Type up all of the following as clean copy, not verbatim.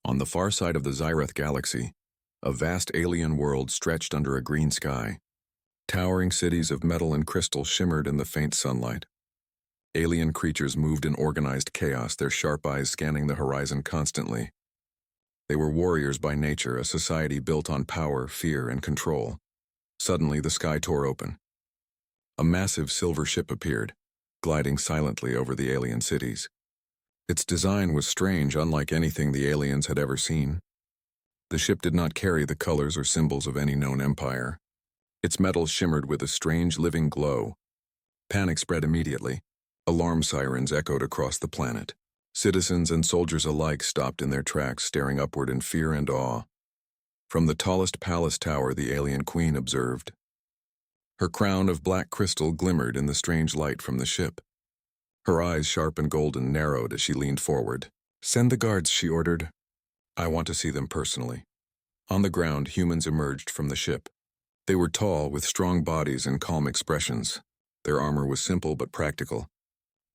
On the far side of the Zyreth galaxy, a vast alien world stretched under a green sky. Towering cities of metal and crystal shimmered in the faint sunlight. Alien creatures moved in organized chaos, their sharp eyes scanning the horizon constantly. They were warriors by nature, a society built on power, fear, and control. Suddenly, the sky tore open. A massive silver ship appeared, gliding silently over the alien cities. Its design was strange, unlike anything the aliens had ever seen. The ship did not carry the colors or symbols of any known empire. Its metal shimmered with a strange living glow. Panic spread immediately. Alarm sirens echoed across the planet. Citizens and soldiers alike stopped in their tracks, staring upward in fear and awe. From the tallest palace tower, the alien queen observed. Her crown of black crystal glimmered in the strange light from the ship. Her eyes, sharp and golden, narrowed as she leaned forward. "Send the guards," she ordered. "I want to see them personally." On the ground, humans emerged from the ship. They were tall, with strong bodies and calm expressions. Their armor was simple but practical.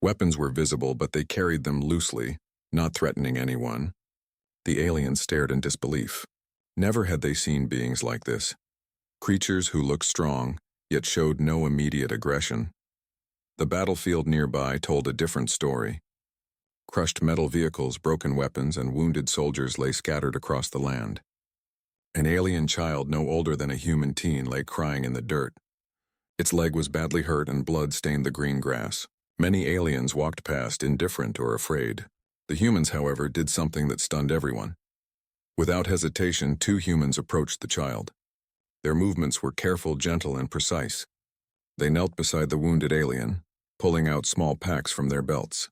Weapons were visible, but they carried them loosely, not threatening anyone. The aliens stared in disbelief. Never had they seen beings like this. Creatures who looked strong, yet showed no immediate aggression. The battlefield nearby told a different story. Crushed metal vehicles, broken weapons, and wounded soldiers lay scattered across the land. An alien child no older than a human teen lay crying in the dirt. Its leg was badly hurt and blood stained the green grass. Many aliens walked past, indifferent or afraid. The humans, however, did something that stunned everyone. Without hesitation, two humans approached the child. Their movements were careful, gentle, and precise. They knelt beside the wounded alien, pulling out small packs from their belts.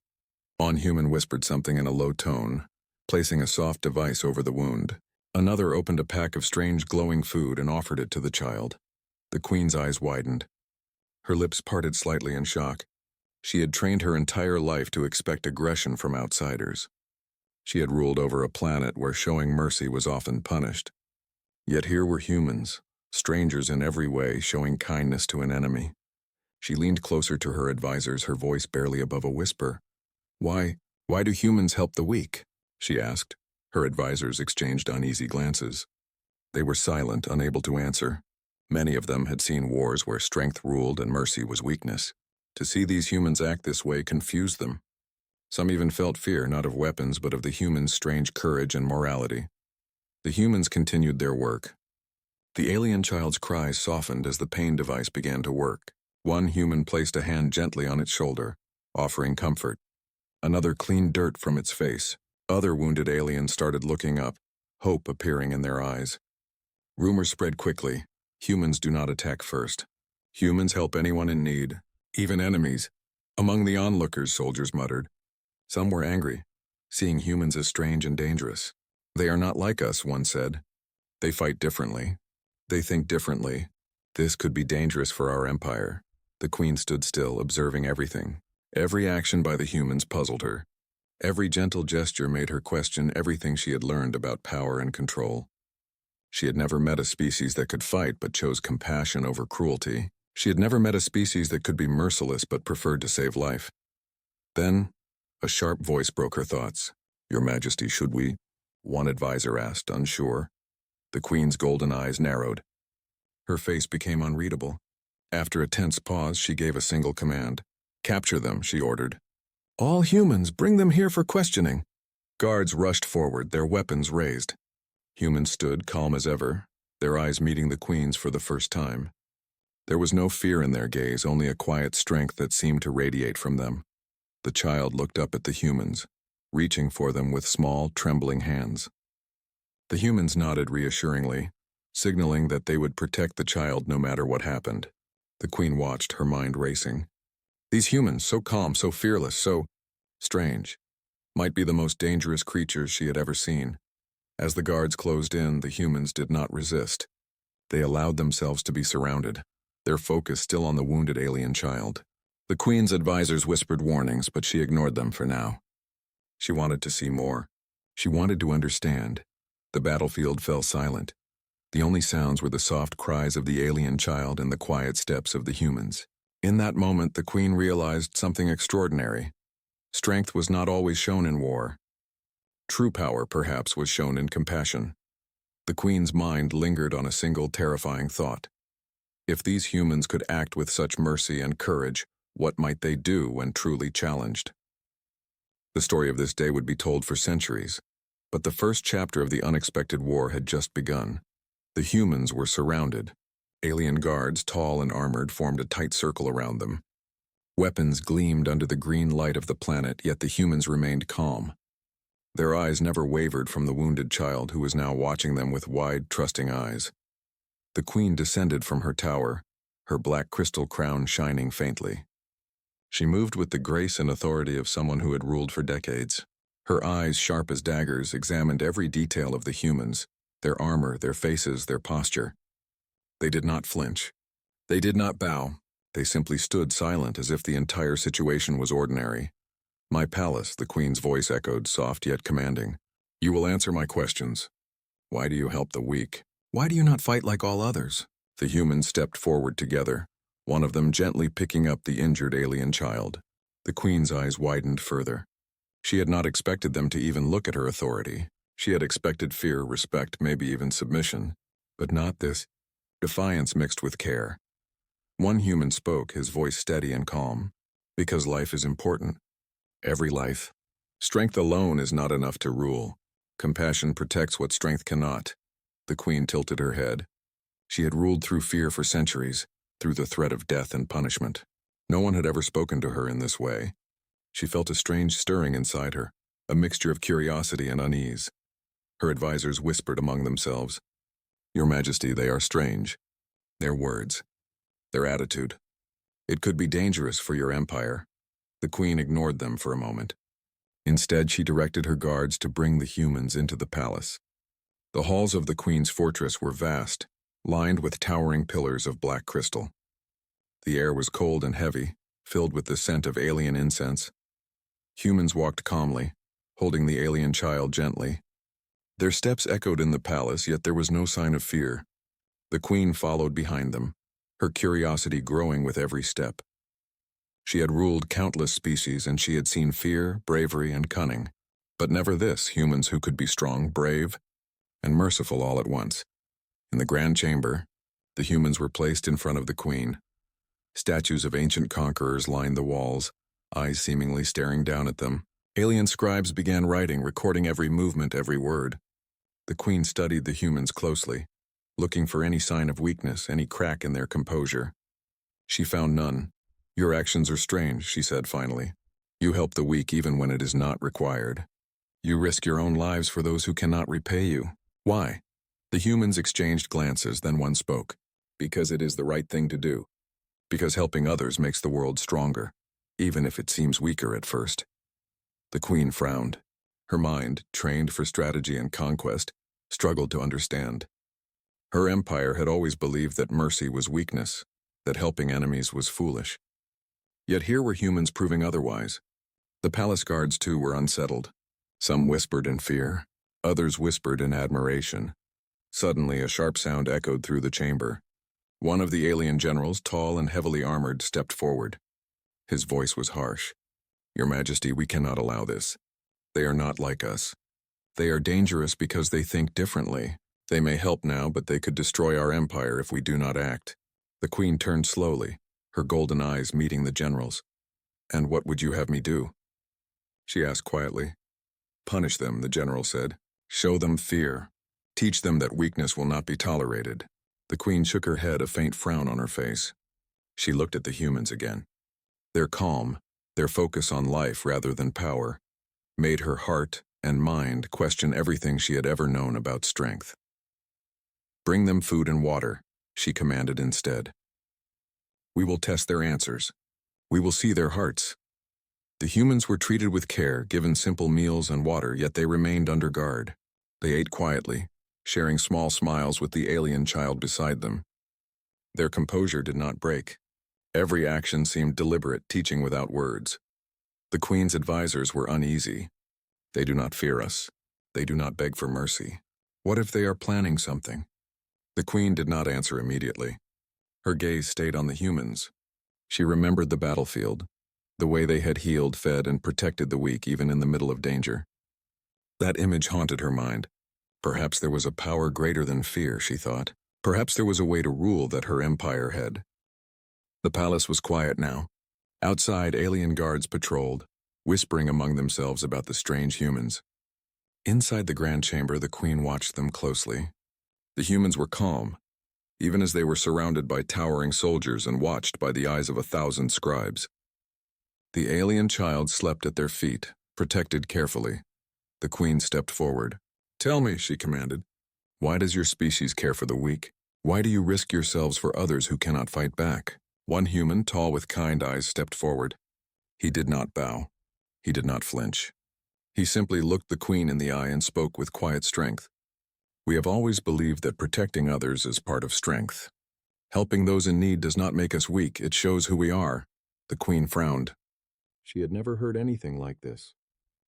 One human whispered something in a low tone, placing a soft device over the wound. Another opened a pack of strange glowing food and offered it to the child. The queen's eyes widened. Her lips parted slightly in shock. She had trained her entire life to expect aggression from outsiders. She had ruled over a planet where showing mercy was often punished. Yet here were humans, strangers in every way, showing kindness to an enemy. She leaned closer to her advisors, her voice barely above a whisper. Why do humans help the weak?" she asked. Her advisors exchanged uneasy glances. They were silent, unable to answer. Many of them had seen wars where strength ruled and mercy was weakness. To see these humans act this way confused them. Some even felt fear, not of weapons, but of the humans' strange courage and morality. The humans continued their work. The alien child's cries softened as the pain device began to work. One human placed a hand gently on its shoulder, offering comfort. Another cleaned dirt from its face. Other wounded aliens started looking up, hope appearing in their eyes. Rumors spread quickly. Humans do not attack first. Humans help anyone in need, even enemies. Among the onlookers, soldiers muttered. Some were angry, seeing humans as strange and dangerous. "They are not like us," one said. "They fight differently. They think differently. This could be dangerous for our empire." The queen stood still, observing everything. Every action by the humans puzzled her. Every gentle gesture made her question everything she had learned about power and control. She had never met a species that could fight but chose compassion over cruelty. She had never met a species that could be merciless but preferred to save life. Then, a sharp voice broke her thoughts. "Your Majesty, should we?" one advisor asked, unsure. The queen's golden eyes narrowed. Her face became unreadable. After a tense pause, she gave a single command. "Capture them," she ordered. "All humans, bring them here for questioning." Guards rushed forward, their weapons raised. Humans stood calm as ever, their eyes meeting the queen's for the first time. There was no fear in their gaze, only a quiet strength that seemed to radiate from them. The child looked up at the humans, reaching for them with small, trembling hands. The humans nodded reassuringly, signaling that they would protect the child no matter what happened. The queen watched, her mind racing. These humans, so calm, so fearless, so strange, might be the most dangerous creatures she had ever seen. As the guards closed in, the humans did not resist. They allowed themselves to be surrounded, their focus still on the wounded alien child. The queen's advisors whispered warnings, but she ignored them for now. She wanted to see more. She wanted to understand. The battlefield fell silent. The only sounds were the soft cries of the alien child and the quiet steps of the humans. In that moment, the queen realized something extraordinary. Strength was not always shown in war. True power, perhaps, was shown in compassion. The Queen's mind lingered on a single terrifying thought. If these humans could act with such mercy and courage, what might they do when truly challenged? The story of this day would be told for centuries, but the first chapter of the unexpected war had just begun. The humans were surrounded. Alien guards, tall and armored, formed a tight circle around them. Weapons gleamed under the green light of the planet, yet the humans remained calm. Their eyes never wavered from the wounded child who was now watching them with wide, trusting eyes. The Queen descended from her tower, her black crystal crown shining faintly. She moved with the grace and authority of someone who had ruled for decades. Her eyes, sharp as daggers, examined every detail of the humans, their armor, their faces, their posture. They did not flinch. They did not bow. They simply stood silent as if the entire situation was ordinary. "My palace," the Queen's voice echoed, soft yet commanding. "You will answer my questions. Why do you help the weak? Why do you not fight like all others?" The humans stepped forward together, one of them gently picking up the injured alien child. The Queen's eyes widened further. She had not expected them to even look at her authority. She had expected fear, respect, maybe even submission. But not this. Defiance mixed with care. One human spoke, his voice steady and calm. "Because life is important. Every life. Strength alone is not enough to rule. Compassion protects what strength cannot." The Queen tilted her head. She had ruled through fear for centuries, through the threat of death and punishment. No one had ever spoken to her in this way. She felt a strange stirring inside her, a mixture of curiosity and unease. Her advisors whispered among themselves, "Your Majesty, they are strange. Their words, their attitude. It could be dangerous for your empire." The Queen ignored them for a moment. Instead, she directed her guards to bring the humans into the palace. The halls of the Queen's fortress were vast, lined with towering pillars of black crystal. The air was cold and heavy, filled with the scent of alien incense. Humans walked calmly, holding the alien child gently. Their steps echoed in the palace, yet there was no sign of fear. The Queen followed behind them, her curiosity growing with every step. She had ruled countless species, and she had seen fear, bravery, and cunning, but never this, humans who could be strong, brave, and merciful all at once. In the grand chamber, the humans were placed in front of the Queen. Statues of ancient conquerors lined the walls, eyes seemingly staring down at them. Alien scribes began writing, recording every movement, every word. The Queen studied the humans closely, looking for any sign of weakness, any crack in their composure. She found none. "Your actions are strange," she said finally. "You help the weak even when it is not required. You risk your own lives for those who cannot repay you. Why?" The humans exchanged glances, then one spoke. "Because it is the right thing to do. Because helping others makes the world stronger, even if it seems weaker at first." The Queen frowned. Her mind, trained for strategy and conquest, struggled to understand. Her empire had always believed that mercy was weakness, that helping enemies was foolish. Yet here were humans proving otherwise. The palace guards, too, were unsettled. Some whispered in fear, others whispered in admiration. Suddenly, a sharp sound echoed through the chamber. One of the alien generals, tall and heavily armored, stepped forward. His voice was harsh. "Your Majesty, we cannot allow this. They are not like us. They are dangerous because they think differently. They may help now, but they could destroy our empire if we do not act." The Queen turned slowly, her golden eyes meeting the general's. "And what would you have me do?" she asked quietly. "Punish them," the general said. "Show them fear. Teach them that weakness will not be tolerated." The Queen shook her head, a faint frown on her face. She looked at the humans again. Their calm, their focus on life rather than power, made her heart and mind question everything she had ever known about strength. "Bring them food and water," she commanded instead. "We will test their answers. We will see their hearts." The humans were treated with care, given simple meals and water, yet they remained under guard. They ate quietly, sharing small smiles with the alien child beside them. Their composure did not break. Every action seemed deliberate, teaching without words. The Queen's advisors were uneasy. "They do not fear us. They do not beg for mercy. What if they are planning something?" The Queen did not answer immediately. Her gaze stayed on the humans. She remembered the battlefield, the way they had healed, fed, and protected the weak even in the middle of danger. That image haunted her mind. Perhaps there was a power greater than fear, she thought. Perhaps there was a way to rule that her empire had. The palace was quiet now. Outside, alien guards patrolled, whispering among themselves about the strange humans. Inside the grand chamber, the queen watched them closely. The humans were calm, even as they were surrounded by towering soldiers and watched by the eyes of 1,000 scribes. The alien child slept at their feet, protected carefully. The queen stepped forward. "Tell me," she commanded, "why does your species care for the weak? Why do you risk yourselves for others who cannot fight back?" One human, tall with kind eyes, stepped forward. He did not bow. He did not flinch. He simply looked the queen in the eye and spoke with quiet strength. "We have always believed that protecting others is part of strength. Helping those in need does not make us weak, it shows who we are." The queen frowned. She had never heard anything like this.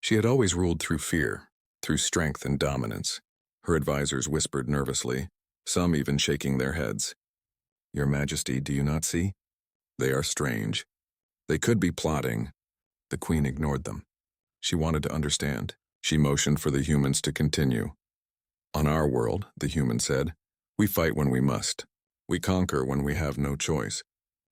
She had always ruled through fear, through strength and dominance. Her advisors whispered nervously, some even shaking their heads. "Your Majesty, do you not see? They are strange. They could be plotting." The queen ignored them. She wanted to understand. She motioned for the humans to continue. "On our world," the human said, "we fight when we must. We conquer when we have no choice.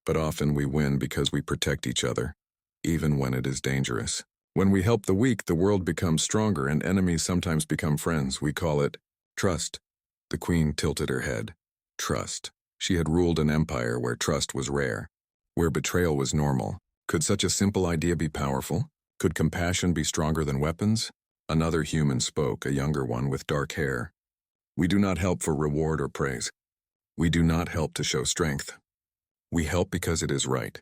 But often we win because we protect each other, even when it is dangerous. When we help the weak, the world becomes stronger and enemies sometimes become friends. We call it trust." The queen tilted her head. Trust. She had ruled an empire where trust was rare, where betrayal was normal. Could such a simple idea be powerful? Could compassion be stronger than weapons? Another human spoke, a younger one with dark hair. "We do not help for reward or praise. We do not help to show strength. We help because it is right.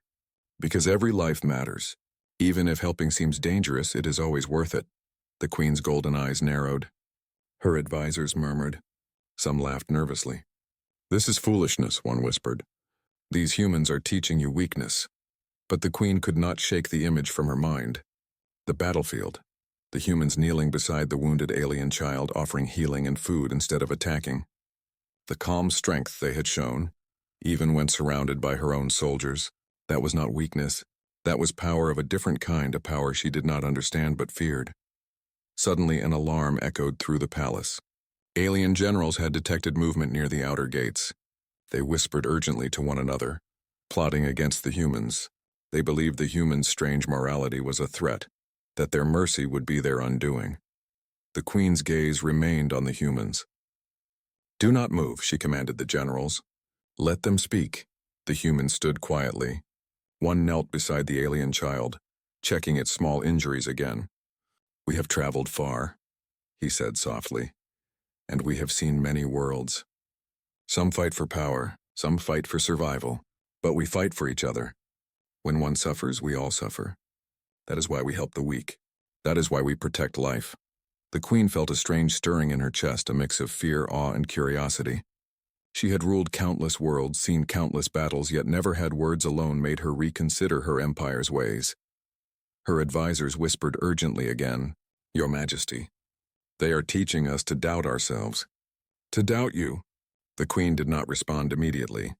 Because every life matters. Even if helping seems dangerous, it is always worth it." The queen's golden eyes narrowed. Her advisors murmured. Some laughed nervously. "This is foolishness," one whispered. "These humans are teaching you weakness." But the queen could not shake the image from her mind. The battlefield. The humans kneeling beside the wounded alien child, offering healing and food instead of attacking. The calm strength they had shown, even when surrounded by her own soldiers, that was not weakness. That was power of a different kind, a power she did not understand but feared. Suddenly an alarm echoed through the palace. Alien generals had detected movement near the outer gates. They whispered urgently to one another, plotting against the humans. They believed the humans' strange morality was a threat, that their mercy would be their undoing. The queen's gaze remained on the humans. "Do not move," she commanded the generals. "Let them speak." The humans stood quietly. One knelt beside the alien child, checking its small injuries again. "We have traveled far," he said softly, "and we have seen many worlds. Some fight for power, some fight for survival, but we fight for each other. When one suffers, we all suffer. That is why we help the weak. That is why we protect life." The queen felt a strange stirring in her chest, a mix of fear, awe, and curiosity. She had ruled countless worlds, seen countless battles, yet never had words alone made her reconsider her empire's ways. Her advisors whispered urgently again, "Your Majesty, they are teaching us to doubt ourselves. To doubt you." The queen did not respond immediately.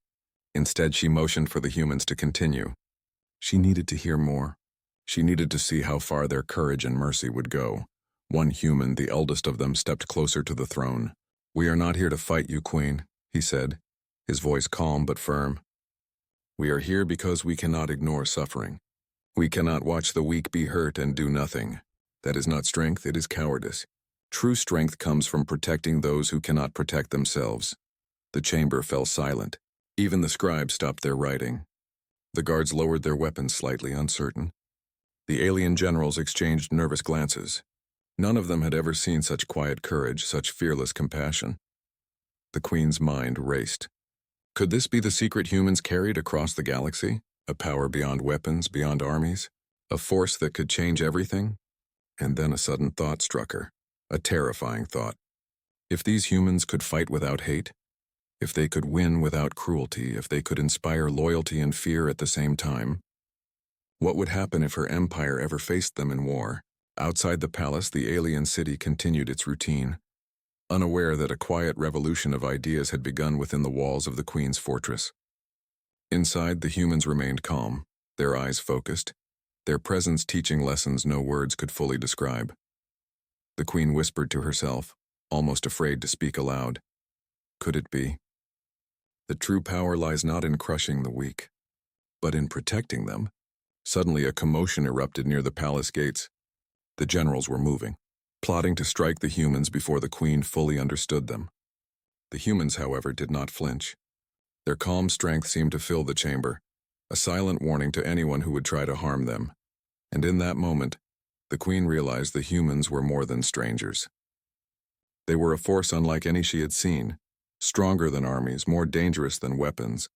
Instead, she motioned for the humans to continue. She needed to hear more. She needed to see how far their courage and mercy would go. One human, the eldest of them, stepped closer to the throne. "We are not here to fight you, Queen," he said, his voice calm but firm. "We are here because we cannot ignore suffering. We cannot watch the weak be hurt and do nothing. That is not strength, it is cowardice. True strength comes from protecting those who cannot protect themselves." The chamber fell silent. Even the scribes stopped their writing. The guards lowered their weapons slightly, uncertain. The alien generals exchanged nervous glances. None of them had ever seen such quiet courage, such fearless compassion. The queen's mind raced. Could this be the secret humans carried across the galaxy? A power beyond weapons, beyond armies? A force that could change everything? And then a sudden thought struck her. A terrifying thought. If these humans could fight without hate, if they could win without cruelty, if they could inspire loyalty and fear at the same time, what would happen if her empire ever faced them in war? Outside the palace, the alien city continued its routine, unaware that a quiet revolution of ideas had begun within the walls of the queen's fortress. Inside, the humans remained calm, their eyes focused, their presence teaching lessons no words could fully describe. The queen whispered to herself, almost afraid to speak aloud. Could it be? The true power lies not in crushing the weak, but in protecting them. Suddenly a commotion erupted near the palace gates. The generals were moving, plotting to strike the humans before the queen fully understood them. The humans, however, did not flinch. Their calm strength seemed to fill the chamber, a silent warning to anyone who would try to harm them. And in that moment, the queen realized the humans were more than strangers. They were a force unlike any she had seen, stronger than armies, more dangerous than weapons,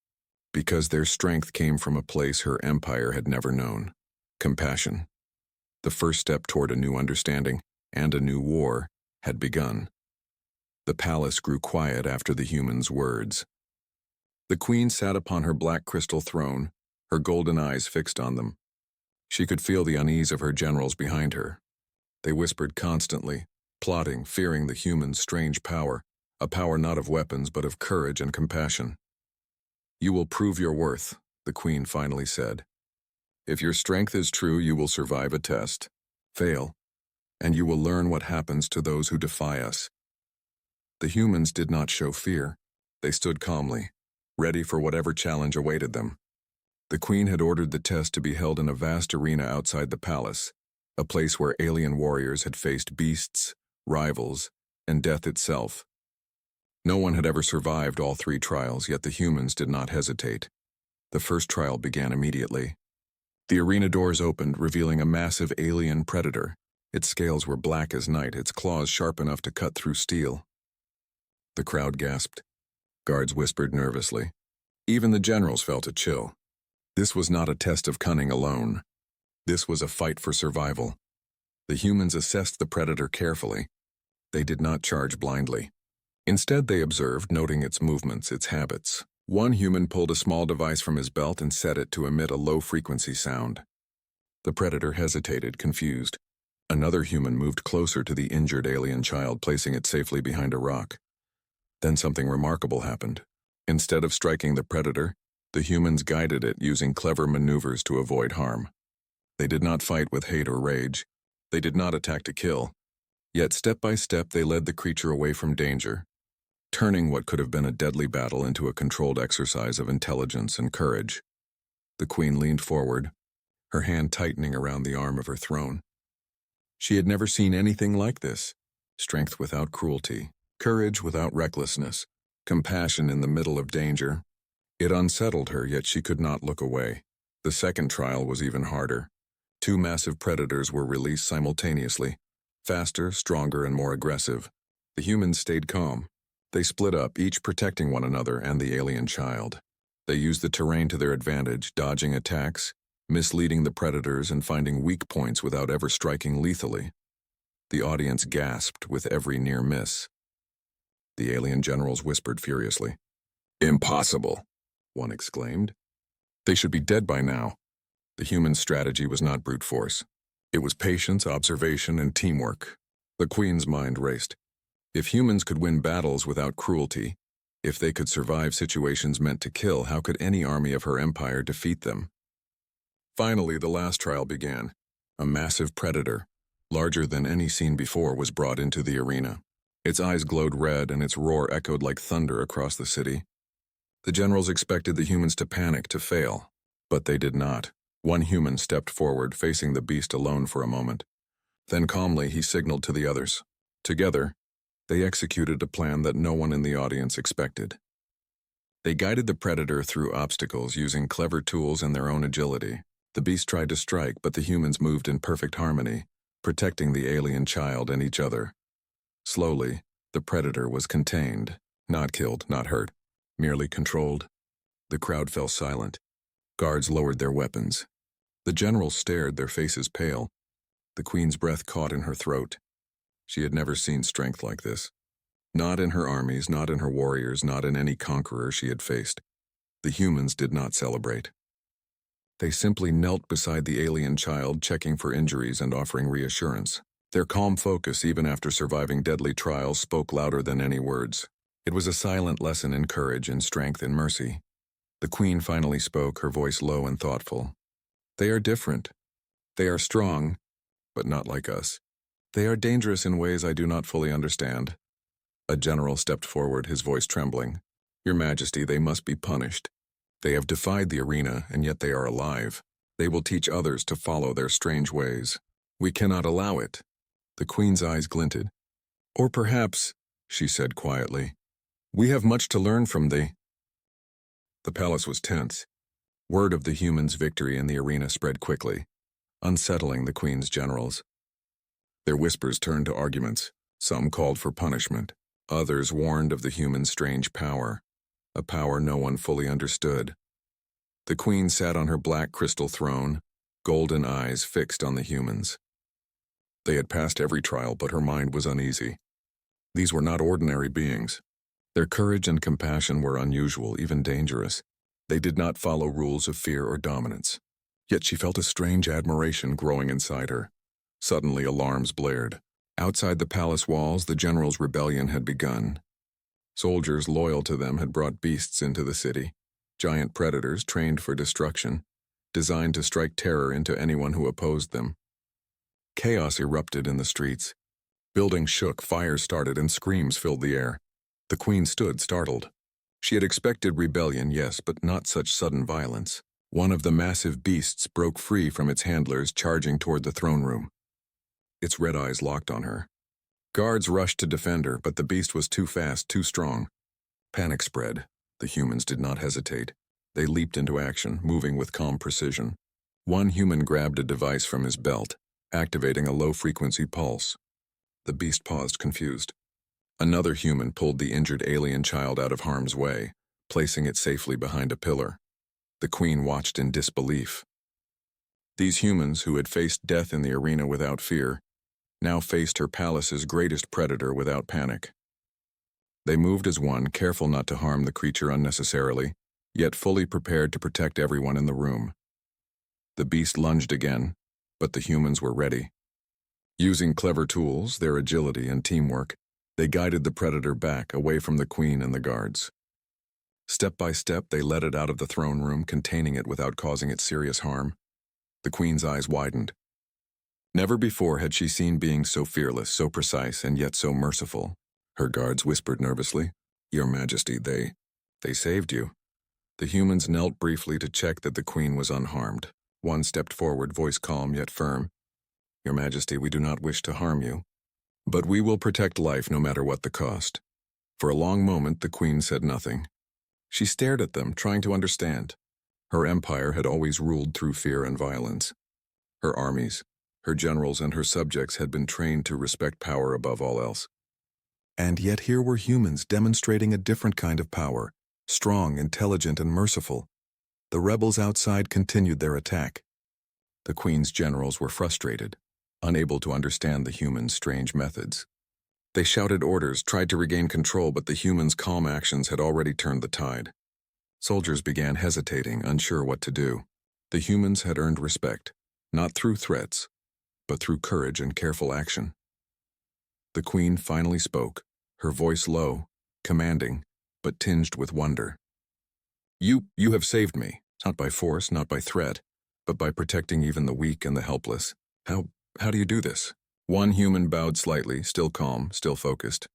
because their strength came from a place her empire had never known: compassion. The first step toward a new understanding, and a new war, had begun. The palace grew quiet after the humans' words. The queen sat upon her black crystal throne, her golden eyes fixed on them. She could feel the unease of her generals behind her. They whispered constantly, plotting, fearing the humans' strange power, a power not of weapons but of courage and compassion. "You will prove your worth," the queen finally said. "If your strength is true, you will survive a test, fail, and you will learn what happens to those who defy us." The humans did not show fear. They stood calmly, ready for whatever challenge awaited them. The queen had ordered the test to be held in a vast arena outside the palace, a place where alien warriors had faced beasts, rivals, and death itself. No one had ever survived all three trials, yet the humans did not hesitate. The first trial began immediately. The arena doors opened, revealing a massive alien predator. Its scales were black as night, its claws sharp enough to cut through steel. The crowd gasped. Guards whispered nervously. Even the generals felt a chill. This was not a test of cunning alone. This was a fight for survival. The humans assessed the predator carefully. They did not charge blindly. Instead, they observed, noting its movements, its habits. One human pulled a small device from his belt and set it to emit a low-frequency sound. The predator hesitated, confused. Another human moved closer to the injured alien child, placing it safely behind a rock. Then something remarkable happened. Instead of striking the predator, the humans guided it using clever maneuvers to avoid harm. They did not fight with hate or rage. They did not attack to kill. Yet step by step they led the creature away from danger, turning what could have been a deadly battle into a controlled exercise of intelligence and courage. The queen leaned forward, her hand tightening around the arm of her throne. She had never seen anything like this: strength without cruelty, courage without recklessness, compassion in the middle of danger. It unsettled her, yet she could not look away. The second trial was even harder. Two massive predators were released simultaneously, faster, stronger, and more aggressive. The humans stayed calm. They split up, each protecting one another and the alien child. They used the terrain to their advantage, dodging attacks, misleading the predators, and finding weak points without ever striking lethally. The audience gasped with every near miss. The alien generals whispered furiously. "Impossible," one exclaimed. "They should be dead by now." The human strategy was not brute force. It was patience, observation, and teamwork. The queen's mind raced. If humans could win battles without cruelty, if they could survive situations meant to kill, how could any army of her empire defeat them? Finally, the last trial began. A massive predator, larger than any seen before, was brought into the arena. Its eyes glowed red and its roar echoed like thunder across the city. The generals expected the humans to panic, to fail, but they did not. One human stepped forward, facing the beast alone for a moment. Then calmly he signaled to the others. Together, they executed a plan that no one in the audience expected. They guided the predator through obstacles using clever tools and their own agility. The beast tried to strike, but the humans moved in perfect harmony, protecting the alien child and each other. Slowly, the predator was contained, not killed, not hurt, merely controlled. The crowd fell silent. Guards lowered their weapons. The generals stared, their faces pale. The queen's breath caught in her throat. She had never seen strength like this. Not in her armies, not in her warriors, not in any conqueror she had faced. The humans did not celebrate. They simply knelt beside the alien child, checking for injuries and offering reassurance. Their calm focus, even after surviving deadly trials, spoke louder than any words. It was a silent lesson in courage, in strength, in mercy. The queen finally spoke, her voice low and thoughtful. "They are different. They are strong, but not like us. They are dangerous in ways I do not fully understand. A general stepped forward, his voice trembling. Your Majesty, they must be punished. They have defied the arena, and yet they are alive. They will teach others to follow their strange ways. We cannot allow it. The Queen's eyes glinted. Or perhaps, she said quietly, we have much to learn from thee. The palace was tense. Word of the humans' victory in the arena spread quickly, unsettling the Queen's generals. Their whispers turned to arguments. Some called for punishment. Others warned of the humans' strange power, a power no one fully understood. The Queen sat on her black crystal throne, golden eyes fixed on the humans. They had passed every trial, but her mind was uneasy. These were not ordinary beings. Their courage and compassion were unusual, even dangerous. They did not follow rules of fear or dominance. Yet she felt a strange admiration growing inside her. Suddenly, alarms blared. Outside the palace walls, the general's rebellion had begun. Soldiers loyal to them had brought beasts into the city, giant predators trained for destruction, designed to strike terror into anyone who opposed them. Chaos erupted in the streets. Buildings shook, fires started, and screams filled the air. The Queen stood, startled. She had expected rebellion, yes, but not such sudden violence. One of the massive beasts broke free from its handlers, charging toward the throne room. Its red eyes locked on her. Guards rushed to defend her, but the beast was too fast, too strong. Panic spread. The humans did not hesitate. They leaped into action, moving with calm precision. One human grabbed a device from his belt, activating a low-frequency pulse. The beast paused, confused. Another human pulled the injured alien child out of harm's way, placing it safely behind a pillar. The Queen watched in disbelief. These humans, who had faced death in the arena without fear, now faced her palace's greatest predator without panic. They moved as one, careful not to harm the creature unnecessarily, yet fully prepared to protect everyone in the room. The beast lunged again, but the humans were ready. Using clever tools, their agility and teamwork, they guided the predator back, away from the Queen and the guards. Step by step, they led it out of the throne room, containing it without causing it serious harm. The Queen's eyes widened. Never before had she seen beings so fearless, so precise, and yet so merciful. Her guards whispered nervously, Your Majesty, they saved you. The humans knelt briefly to check that the Queen was unharmed. One stepped forward, voice calm yet firm. Your Majesty, we do not wish to harm you, but we will protect life no matter what the cost. For a long moment, the Queen said nothing. She stared at them, trying to understand. Her empire had always ruled through fear and violence. Her armies, her generals, and her subjects had been trained to respect power above all else. And yet here were humans demonstrating a different kind of power, strong, intelligent, and merciful. The rebels outside continued their attack. The Queen's generals were frustrated, unable to understand the humans' strange methods. They shouted orders, tried to regain control, but the humans' calm actions had already turned the tide. Soldiers began hesitating, unsure what to do. The humans had earned respect, not through threats, but through courage and careful action. The Queen finally spoke, her voice low, commanding, but tinged with wonder. You have saved me, not by force, not by threat, but by protecting even the weak and the helpless. How do you do this? One human bowed slightly, still calm, still focused.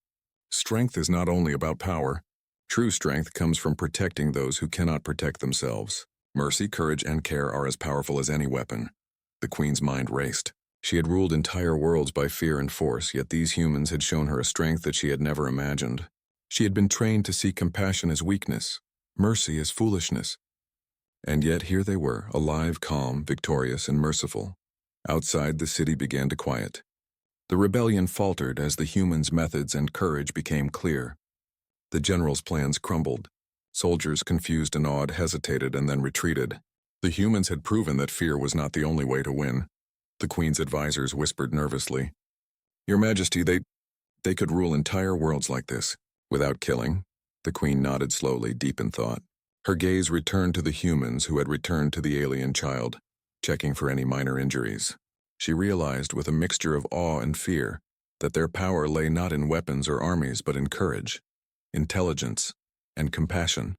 Strength is not only about power. True strength comes from protecting those who cannot protect themselves. Mercy, courage, and care are as powerful as any weapon. The Queen's mind raced. She had ruled entire worlds by fear and force, yet these humans had shown her a strength that she had never imagined. She had been trained to see compassion as weakness, mercy as foolishness. And yet here they were, alive, calm, victorious, and merciful. Outside, the city began to quiet. The rebellion faltered as the humans' methods and courage became clear. The general's plans crumbled. Soldiers, confused and awed, hesitated and then retreated. The humans had proven that fear was not the only way to win. The Queen's advisors whispered nervously, Your Majesty, they could rule entire worlds like this, without killing. The Queen nodded slowly, deep in thought. Her gaze returned to the humans who had returned to the alien child, checking for any minor injuries. She realized, with a mixture of awe and fear, that their power lay not in weapons or armies, but in courage, intelligence, and compassion.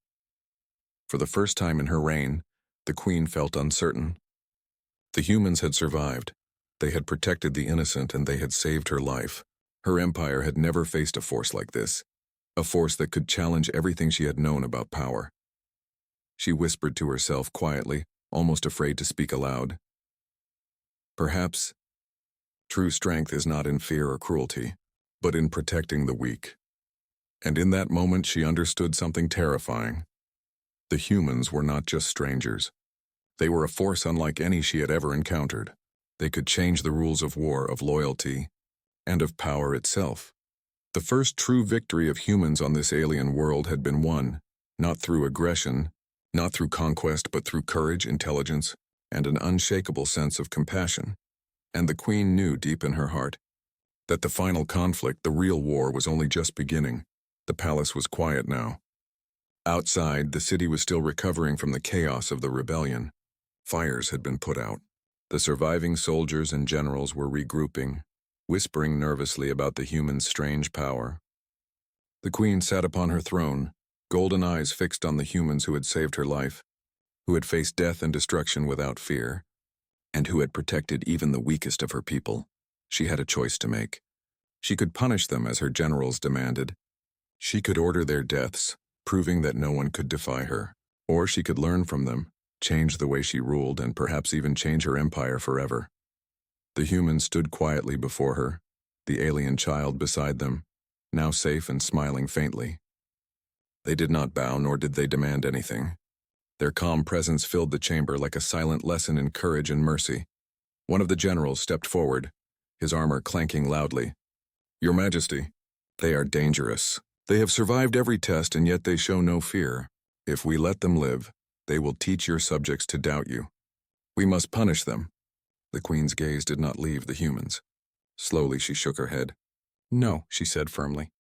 For the first time in her reign, the Queen felt uncertain. The humans had survived, They had protected the innocent and they had saved her life. Her empire had never faced a force like this, a force that could challenge everything she had known about power. She whispered to herself quietly, almost afraid to speak aloud. Perhaps true strength is not in fear or cruelty, but in protecting the weak. And in that moment she understood something terrifying. The humans were not just strangers. They were a force unlike any she had ever encountered. They could change the rules of war, of loyalty, and of power itself. The first true victory of humans on this alien world had been won, not through aggression, not through conquest, but through courage, intelligence, and an unshakable sense of compassion. And the Queen knew deep in her heart that the final conflict, the real war, was only just beginning. The palace was quiet now. Outside, the city was still recovering from the chaos of the rebellion. Fires had been put out. The surviving soldiers and generals were regrouping, whispering nervously about the humans' strange power. The Queen sat upon her throne, golden eyes fixed on the humans who had saved her life, who had faced death and destruction without fear, and who had protected even the weakest of her people. She had a choice to make. She could punish them as her generals demanded. She could order their deaths, proving that no one could defy her. Or she could learn from them, change the way she ruled, and perhaps even change her empire forever. The humans stood quietly before her, the alien child beside them, now safe and smiling faintly. They did not bow, nor did they demand anything. Their calm presence filled the chamber like a silent lesson in courage and mercy. One of the generals stepped forward, his armor clanking loudly. "Your Majesty, they are dangerous. They have survived every test, and yet they show no fear. If we let them live, they will teach your subjects to doubt you. We must punish them." The Queen's gaze did not leave the humans. Slowly she shook her head. "No," she said firmly.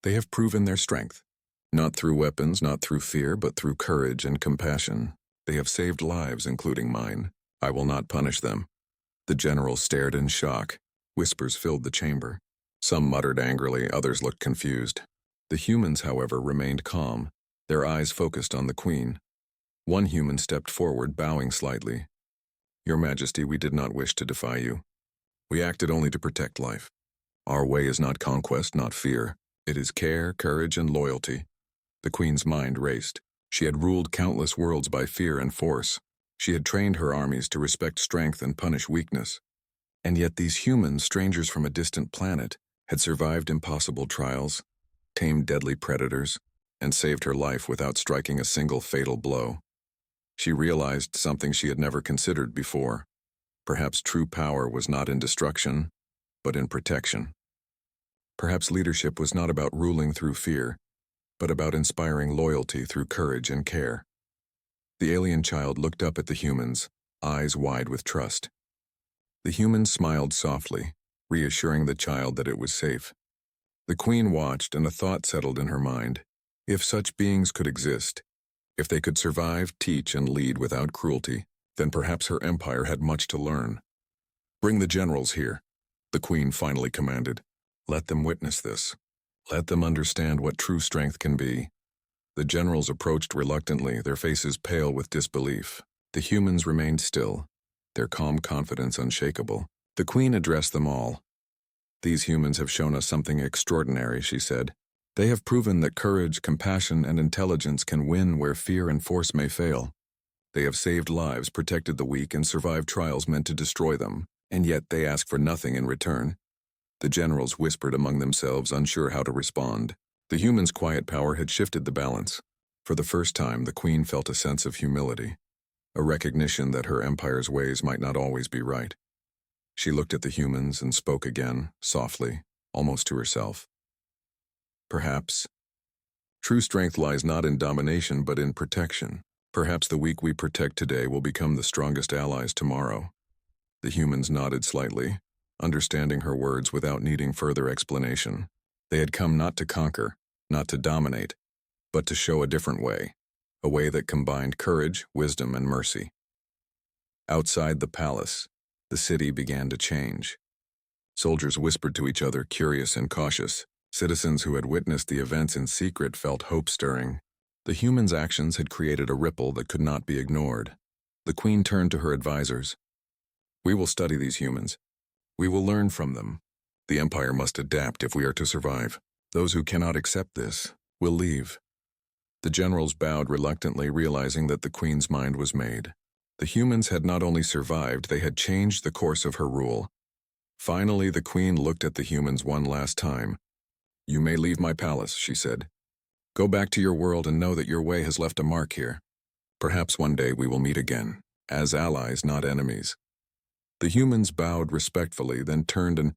"They have proven their strength. Not through weapons, not through fear, but through courage and compassion. They have saved lives, including mine. I will not punish them." The general stared in shock. Whispers filled the chamber. Some muttered angrily, others looked confused. The humans, however, remained calm, their eyes focused on the Queen. One human stepped forward, bowing slightly. "Your Majesty, we did not wish to defy you. We acted only to protect life. Our way is not conquest, not fear. It is care, courage, and loyalty." The Queen's mind raced. She had ruled countless worlds by fear and force. She had trained her armies to respect strength and punish weakness. And yet these humans, strangers from a distant planet, had survived impossible trials, tamed deadly predators, and saved her life without striking a single fatal blow. She realized something she had never considered before. Perhaps true power was not in destruction, but in protection. Perhaps leadership was not about ruling through fear, but about inspiring loyalty through courage and care. The alien child looked up at the humans, eyes wide with trust. The humans smiled softly, reassuring the child that it was safe. The Queen watched, and a thought settled in her mind. If such beings could exist, if they could survive, teach, and lead without cruelty, then perhaps her empire had much to learn. "Bring the generals here," the Queen finally commanded. "Let them witness this. Let them understand what true strength can be." The generals approached reluctantly, their faces pale with disbelief. The humans remained still, their calm confidence unshakable. The Queen addressed them all. "These humans have shown us something extraordinary," she said. "They have proven that courage, compassion, and intelligence can win where fear and force may fail. They have saved lives, protected the weak, and survived trials meant to destroy them, and yet they ask for nothing in return." The generals whispered among themselves, unsure how to respond. The humans' quiet power had shifted the balance. For the first time, the Queen felt a sense of humility, a recognition that her empire's ways might not always be right. She looked at the humans and spoke again, softly, almost to herself. "Perhaps true strength lies not in domination but in protection. Perhaps the weak we protect today will become the strongest allies tomorrow." The humans nodded slightly, understanding her words without needing further explanation. They had come not to conquer, not to dominate, but to show a different way, a way that combined courage, wisdom, and mercy. Outside the palace, the city began to change. Soldiers whispered to each other, curious and cautious. Citizens who had witnessed the events in secret felt hope-stirring. The humans' actions had created a ripple that could not be ignored. The Queen turned to her advisors. "We will study these humans. We will learn from them. The Empire must adapt if we are to survive. Those who cannot accept this will leave. The generals bowed reluctantly, realizing that the Queen's mind was made. The humans had not only survived, they had changed the course of her rule. Finally, the Queen looked at the humans one last time. "You may leave my palace," she said. "Go back to your world and know that your way has left a mark here. Perhaps one day we will meet again, as allies, not enemies." The humans bowed respectfully, then turned and